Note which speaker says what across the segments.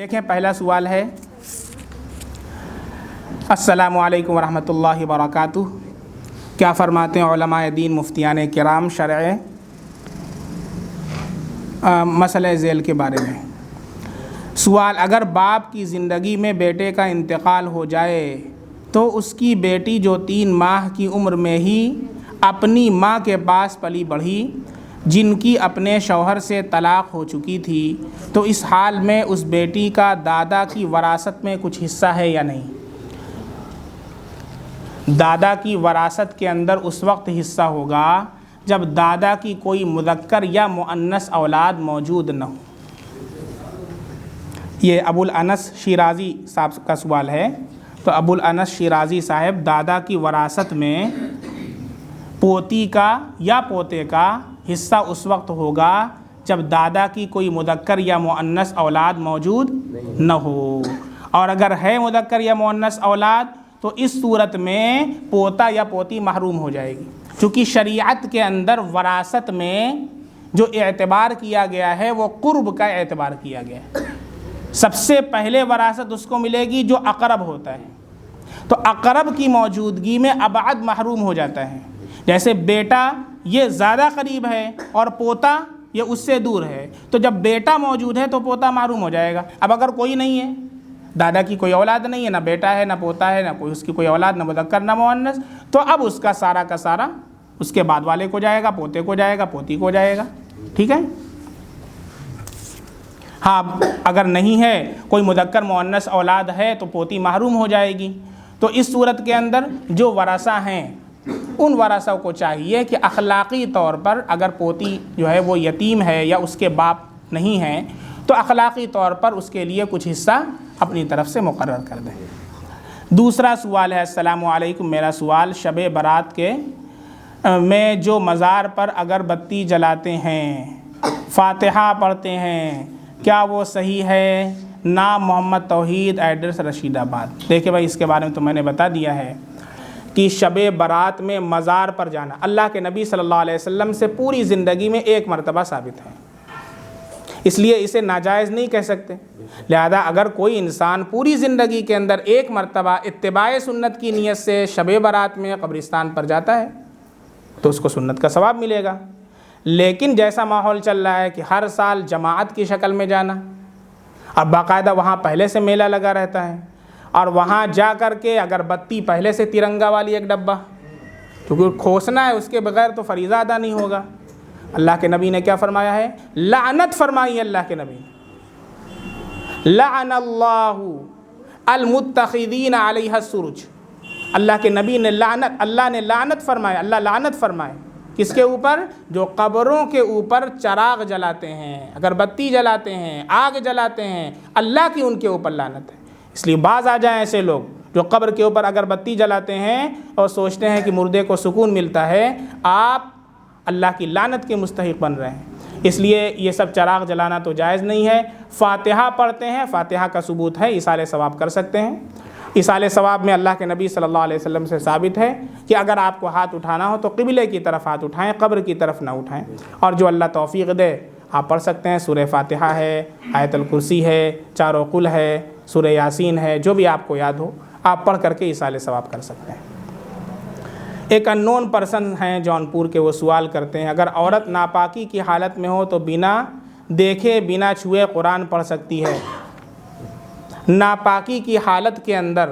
Speaker 1: دیکھیں پہلا سوال ہے، السلام علیکم ورحمۃ اللہ وبرکاتہ، کیا فرماتے ہیں علماء دین مفتیان کرام شرع مسئلہ ذیل کے بارے میں؟ سوال، اگر باپ کی زندگی میں بیٹے کا انتقال ہو جائے تو اس کی بیٹی جو 3 ماہ کی عمر میں ہی اپنی ماں کے پاس پلی بڑھی، جن کی اپنے شوہر سے طلاق ہو چکی تھی، تو اس حال میں اس بیٹی کا دادا کی وراثت میں کچھ حصہ ہے یا نہیں؟ دادا کی وراثت کے اندر اس وقت حصہ ہوگا جب دادا کی کوئی مذکر یا مؤنث اولاد موجود نہ ہو۔ یہ ابو الانس شیرازی صاحب کا سوال ہے۔ تو ابو الانس شیرازی صاحب، دادا کی وراثت میں پوتی کا یا پوتے کا حصہ اس وقت ہوگا جب دادا کی کوئی مذکر یا مؤنث اولاد موجود نہ ہو، اور اگر ہے مذکر یا مؤنث اولاد تو اس صورت میں پوتا یا پوتی محروم ہو جائے گی، چونکہ شریعت کے اندر وراثت میں جو اعتبار کیا گیا ہے وہ قرب کا اعتبار کیا گیا ہے۔ سب سے پہلے وراثت اس کو ملے گی جو اقرب ہوتا ہے، تو اقرب کی موجودگی میں ابعد محروم ہو جاتا ہے۔ جیسے بیٹا یہ زیادہ قریب ہے اور پوتا یہ اس سے دور ہے، تو جب بیٹا موجود ہے تو پوتا محروم ہو جائے گا۔ اب اگر کوئی نہیں ہے، دادا کی کوئی اولاد نہیں ہے، نہ بیٹا ہے نہ پوتا ہے، نہ کوئی اس کی کوئی اولاد، نہ مذکر نہ مؤنث، تو اب اس کا سارا اس کے بعد والے کو جائے گا، پوتے کو جائے گا، پوتی کو جائے گا۔ ٹھیک ہے؟ ہاں، اگر نہیں ہے کوئی مذکر مؤنث اولاد ہے تو پوتی محروم ہو جائے گی۔ تو اس صورت کے اندر جو ورثہ ہیں ان ورثہ کو چاہیے کہ اخلاقی طور پر، اگر پوتی جو ہے وہ یتیم ہے یا اس کے باپ نہیں ہیں، تو اخلاقی طور پر اس کے لیے کچھ حصہ اپنی طرف سے مقرر کر دیں۔ دوسرا سوال ہے، السلام علیکم، میرا سوال، شب برات کے میں جو مزار پر اگربتی جلاتے ہیں، فاتحہ پڑھتے ہیں، کیا وہ صحیح ہے؟ نام محمد توحید، ایڈریس رشید آباد۔ دیکھیں بھائی، اس کے بارے میں تو میں نے بتا دیا ہے کہ شب برات میں مزار پر جانا اللہ کے نبی صلی اللہ علیہ وسلم سے پوری زندگی میں ایک مرتبہ ثابت ہے، اس لیے اسے ناجائز نہیں کہہ سکتے۔ لہذا اگر کوئی انسان پوری زندگی کے اندر ایک مرتبہ اتباع سنت کی نیت سے شب برات میں قبرستان پر جاتا ہے تو اس کو سنت کا ثواب ملے گا۔ لیکن جیسا ماحول چل رہا ہے کہ ہر سال جماعت کی شکل میں جانا، اور باقاعدہ وہاں پہلے سے میلہ لگا رہتا ہے، اور وہاں جا کر کے اگربتی پہلے سے ترنگا والی ایک ڈبہ، کیونکہ کھوسنا ہے، اس کے بغیر تو فریضہ ادا نہیں ہوگا۔ اللہ کے نبی نے کیا فرمایا ہے؟ لعنت فرمائی اللہ کے نبی، لعن اللہ المتخذین علیہ السرج۔ اللہ کے نبی نے اللہ نے لعنت فرمایا، اللہ لعنت فرمائے کس کے اوپر؟ جو قبروں کے اوپر چراغ جلاتے ہیں، اگربتی جلاتے ہیں، آگ جلاتے ہیں، اللہ کی ان کے اوپر لعنت ہے۔ اس لیے بعض آ جائیں ایسے لوگ جو قبر کے اوپر اگربتی جلاتے ہیں اور سوچتے ہیں کہ مردے کو سکون ملتا ہے، آپ اللہ کی لعنت کے مستحق بن رہے ہیں۔ اس لیے یہ سب چراغ جلانا تو جائز نہیں ہے۔ فاتحہ پڑھتے ہیں، فاتحہ کا ثبوت ہے، ایصال ثواب کر سکتے ہیں۔ ایصال ثواب میں اللہ کے نبی صلی اللہ علیہ وسلم سے ثابت ہے کہ اگر آپ کو ہاتھ اٹھانا ہو تو قبلے کی طرف ہاتھ اٹھائیں، قبر کی طرف نہ اٹھائیں، اور جو اللہ توفیق دے آپ پڑھ سکتے ہیں۔ سورہ فاتحہ ہے، آیت الکرسی ہے، چاروں قل ہے، سورہ یاسین ہے، جو بھی آپ کو یاد ہو آپ پڑھ کر کے ایصال ثواب کر سکتے ہیں۔ ایک انون پرسن ہیں جونپور کے، وہ سوال کرتے ہیں، اگر عورت ناپاکی کی حالت میں ہو تو بنا دیکھے بنا چھوئے قرآن پڑھ سکتی ہے؟ ناپاکی کی حالت کے اندر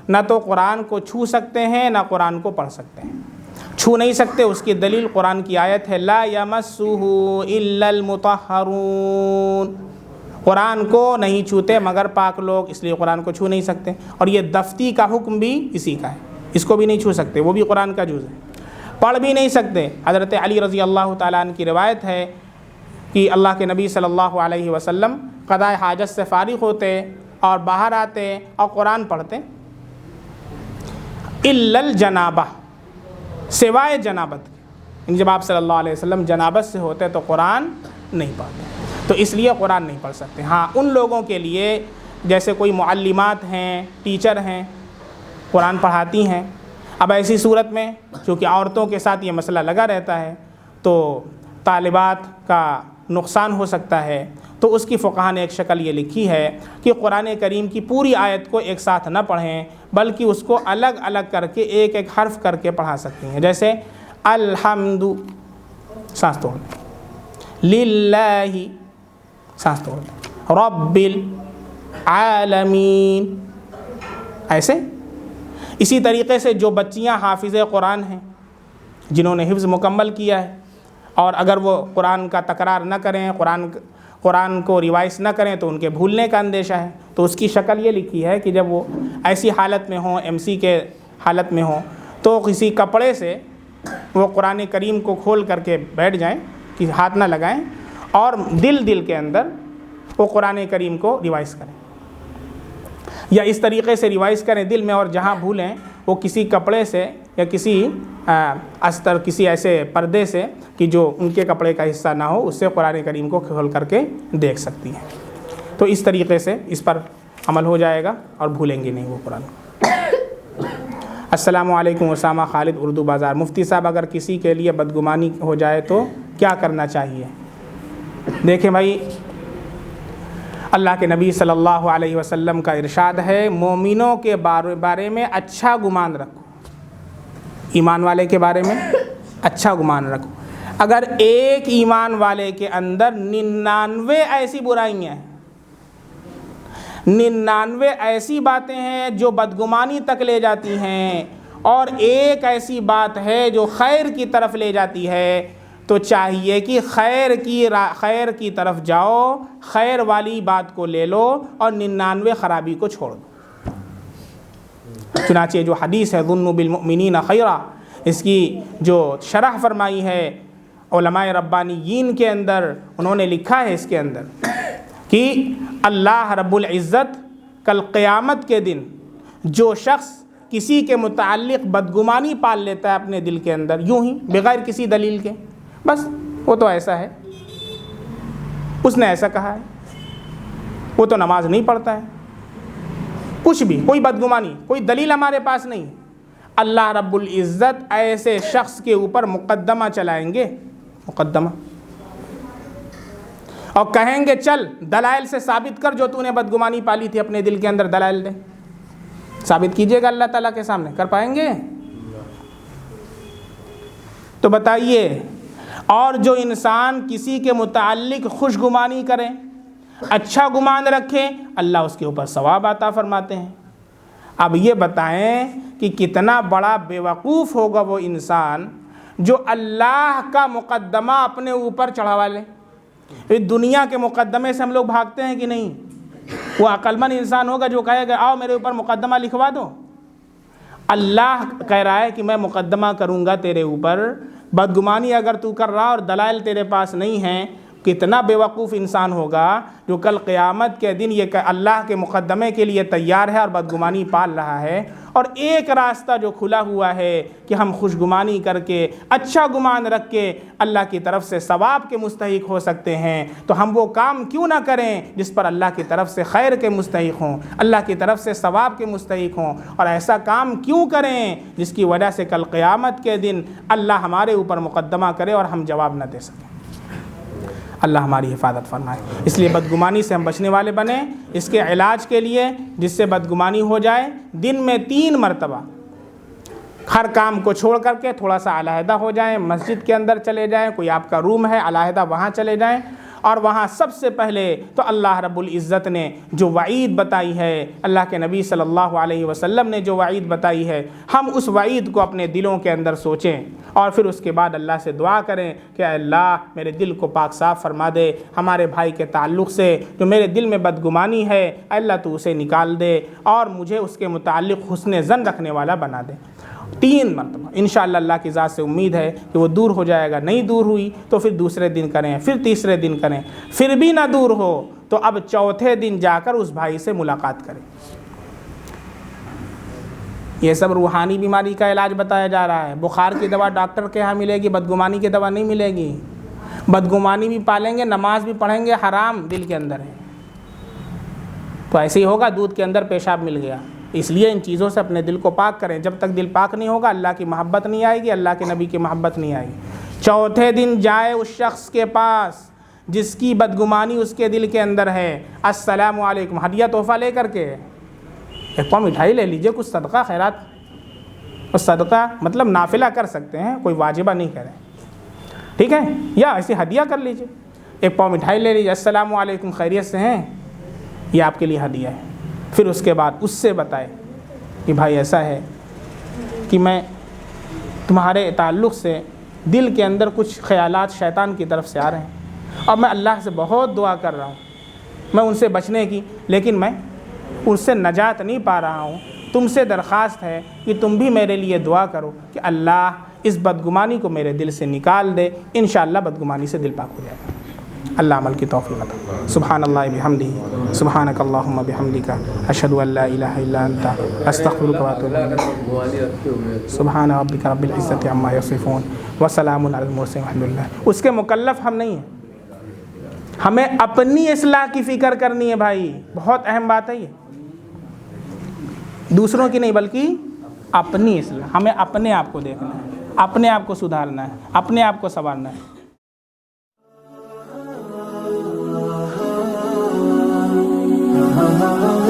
Speaker 1: نہ تو قرآن کو چھو سکتے ہیں نہ قرآن کو پڑھ سکتے ہیں۔ چھو نہیں سکتے، اس کی دلیل قرآن کی آیت ہے، لا یمسہ الا المطہرون، قرآن کو نہیں چھوتے مگر پاک لوگ، اس لیے قرآن کو چھو نہیں سکتے۔ اور یہ دفتی کا حکم بھی اسی کا ہے، اس کو بھی نہیں چھو سکتے، وہ بھی قرآن کا جز ہے۔ پڑھ بھی نہیں سکتے۔ حضرت علی رضی اللہ تعالیٰ عنہ کی روایت ہے کہ اللہ کے نبی صلی اللہ علیہ وسلم قضاء حاجت سے فارغ ہوتے اور باہر آتے اور قرآن پڑھتے، الا الجنابہ، سوائے جنابت، جب آپ صلی اللہ علیہ وسلم جنابت سے ہوتے تو قرآن نہیں پڑھتے، تو اس لیے قرآن نہیں پڑھ سکتے۔ ہاں، ان لوگوں کے لیے جیسے کوئی معلمات ہیں، ٹیچر ہیں، قرآن پڑھاتی ہیں، اب ایسی صورت میں چونکہ عورتوں کے ساتھ یہ مسئلہ لگا رہتا ہے تو طالبات کا نقصان ہو سکتا ہے، تو اس کی فقہا نے ایک شکل یہ لکھی ہے کہ قرآن کریم کی پوری آیت کو ایک ساتھ نہ پڑھیں بلکہ اس کو الگ الگ کر کے ایک ایک حرف کر کے پڑھا سکتی ہیں. جیسے الحمد سانس توڑ دیں، للہ سانس توڑ دیں، رب العالمین. ایسے اسی طریقے سے جو بچیاں حافظ قرآن ہیں، جنہوں نے حفظ مکمل کیا ہے، اور اگر وہ قرآن کا تکرار نہ کریں، قرآن کو ریوائز نہ کریں تو ان کے بھولنے کا اندیشہ ہے. تو اس کی شکل یہ لکھی ہے کہ جب وہ ایسی حالت میں ہوں، MC کے حالت میں ہوں، تو کسی کپڑے سے وہ قرآن کریم کو کھول کر کے بیٹھ جائیں کہ ہاتھ نہ لگائیں، اور دل کے اندر وہ قرآن کریم کو ریوائز کریں، یا اس طریقے سے ریوائز کریں دل میں، اور جہاں بھولیں وہ کسی کپڑے سے یا کسی استر، کسی ایسے پردے سے کہ جو ان کے کپڑے کا حصہ نہ ہو، اس سے قرآن کریم کو کھول کر کے دیکھ سکتی ہیں. تو اس طریقے سے اس پر عمل ہو جائے گا اور بھولیں گے نہیں وہ قرآن. السلام علیکم، اسامہ خالد، اردو بازار. مفتی صاحب، اگر کسی کے لیے بدگمانی ہو جائے تو کیا کرنا چاہیے؟ دیکھیں بھائی، اللہ کے نبی صلی اللہ علیہ وسلم کا ارشاد ہے، مومنوں کے بارے میں اچھا گمان رکھو، ایمان والے کے بارے میں اچھا گمان رکھو. اگر ایک ایمان والے کے اندر 99 ایسی برائیاں ہیں، 99 ایسی باتیں ہیں جو بدگمانی تک لے جاتی ہیں، اور ایک ایسی بات ہے جو خیر کی طرف لے جاتی ہے، تو چاہیے کہ خیر کی طرف جاؤ، خیر والی بات کو لے لو اور 99 خرابی کو چھوڑ دو. چنانچہ جو حدیث ہے ظنوا بالمؤمنین خیرا، اس کی جو شرح فرمائی ہے علماء ربانیین کے اندر، انہوں نے لکھا ہے اس کے اندر کہ اللہ رب العزت کل قیامت کے دن جو شخص کسی کے متعلق بدگمانی پال لیتا ہے اپنے دل کے اندر، یوں ہی بغیر کسی دلیل کے، بس وہ تو ایسا ہے، اس نے ایسا کہا ہے، وہ تو نماز نہیں پڑھتا ہے، کچھ بھی، کوئی بدگمانی، کوئی دلیل ہمارے پاس نہیں، اللہ رب العزت ایسے شخص کے اوپر مقدمہ چلائیں گے، مقدمہ، اور کہیں گے چل دلائل سے ثابت کر جو تو نے بدگمانی پالی تھی اپنے دل کے اندر، دلائل دے، ثابت کیجئے گا اللہ تعالیٰ کے سامنے، کر پائیں گے؟ تو بتائیے. اور جو انسان کسی کے متعلق خوش گمانی کرے، اچھا گمان رکھے، اللہ اس کے اوپر ثواب عطا فرماتے ہیں. اب یہ بتائیں کہ کتنا بڑا بیوقوف ہوگا وہ انسان جو اللہ کا مقدمہ اپنے اوپر چڑھوا لے. دنیا کے مقدمے سے ہم لوگ بھاگتے ہیں کہ نہیں؟ وہ عقل مند انسان ہوگا جو کہے گا آؤ میرے اوپر مقدمہ لکھوا دو. اللہ کہہ رہا ہے کہ میں مقدمہ کروں گا تیرے اوپر، بدگمانی اگر تو کر رہا اور دلائل تیرے پاس نہیں ہیں. کتنا بیوقوف انسان ہوگا جو کل قیامت کے دن یہ اللہ کے مقدمے کے لیے تیار ہے اور بدگمانی پال رہا ہے. اور ایک راستہ جو کھلا ہوا ہے کہ ہم خوش گمانی کر کے، اچھا گمان رکھ کے اللہ کی طرف سے ثواب کے مستحق ہو سکتے ہیں، تو ہم وہ کام کیوں نہ کریں جس پر اللہ کی طرف سے خیر کے مستحق ہوں، اللہ کی طرف سے ثواب کے مستحق ہوں. اور ایسا کام کیوں کریں جس کی وجہ سے کل قیامت کے دن اللہ ہمارے اوپر مقدمہ کرے اور ہم جواب نہ دے سکیں. اللہ ہماری حفاظت فرمائے. اس لیے بدگمانی سے ہم بچنے والے بنیں. اس کے علاج کے لیے جس سے بدگمانی ہو جائے، دن میں 3 مرتبہ ہر کام کو چھوڑ کر کے تھوڑا سا علیحدہ ہو جائیں، مسجد کے اندر چلے جائیں، کوئی آپ کا روم ہے علیحدہ وہاں چلے جائیں، اور وہاں سب سے پہلے تو اللہ رب العزت نے جو وعید بتائی ہے، اللہ کے نبی صلی اللہ علیہ وسلم نے جو وعید بتائی ہے، ہم اس وعید کو اپنے دلوں کے اندر سوچیں، اور پھر اس کے بعد اللہ سے دعا کریں کہ اے اللہ میرے دل کو پاک صاف فرما دے، ہمارے بھائی کے تعلق سے جو میرے دل میں بدگمانی ہے اللہ تو اسے نکال دے اور مجھے اس کے متعلق حسن ظن رکھنے والا بنا دے. 3 مرتبہ انشاءاللہ اللہ کی ذات سے امید ہے کہ وہ دور ہو جائے گا. نہیں دور ہوئی تو پھر دوسرے دن کریں، پھر تیسرے دن کریں، پھر بھی نہ دور ہو تو اب چوتھے دن جا کر اس بھائی سے ملاقات کریں. یہ سب روحانی بیماری کا علاج بتایا جا رہا ہے. بخار کی دوا ڈاکٹر کے ہاں ملے گی، بدگمانی کی دوا نہیں ملے گی. بدگمانی بھی پالیں گے، نماز بھی پڑھیں گے، حرام دل کے اندر ہے تو ایسے ہی ہوگا دودھ کے اندر پیشاب مل گیا. اس لیے ان چیزوں سے اپنے دل کو پاک کریں. جب تک دل پاک نہیں ہوگا اللہ کی محبت نہیں آئے گی، اللہ کے نبی کی محبت نہیں آئے گی. چوتھے دن جائے اس شخص کے پاس جس کی بدگمانی اس کے دل کے اندر ہے، السلام علیکم، ہدیہ تحفہ لے کر کے ایک پاؤ مٹھائی لے لیجئے، کچھ صدقہ خیرات، اور صدقہ مطلب نافلہ کر سکتے ہیں، کوئی واجبہ نہیں کریں، ٹھیک ہے، یا ایسے ہدیہ کر لیجئے، ایک پاؤ مٹھائی لے لیجئے، السلام علیکم، خیریت سے ہیں، یہ آپ کے لیے ہدیہ ہے۔ پھر اس کے بعد اس سے بتائے کہ بھائی ایسا ہے کہ میں تمہارے تعلق سے دل کے اندر کچھ خیالات شیطان کی طرف سے آ رہے ہیں، اور میں اللہ سے بہت دعا کر رہا ہوں میں ان سے بچنے کی، لیکن میں ان سے نجات نہیں پا رہا ہوں، تم سے درخواست ہے کہ تم بھی میرے لیے دعا کرو کہ اللہ اس بدگمانی کو میرے دل سے نکال دے، انشاءاللہ بدگمانی سے دل پاک ہو جائے گا۔ اللہ عمل کی توفیق عطا۔ سبحان اللہ بحمدہ، سبحانک اللہم بحمدک، اشہد ان لا الہ الا انت، استغفرک واتوب الیک۔ سبحان ربک رب العزۃ عما یصفون وسلام علی المرسلین والحمد للہ۔ اس کے مکلف ہم نہیں ہیں، ہمیں اپنی اصلاح کی فکر کرنی ہے بھائی، بہت اہم بات ہے یہ، دوسروں کی نہیں بلکہ اپنی اصلاح، ہمیں اپنے آپ کو دیکھنا ہے، اپنے آپ کو سدھارنا ہے، اپنے آپ کو سنوارنا ہے۔
Speaker 2: ha ha ha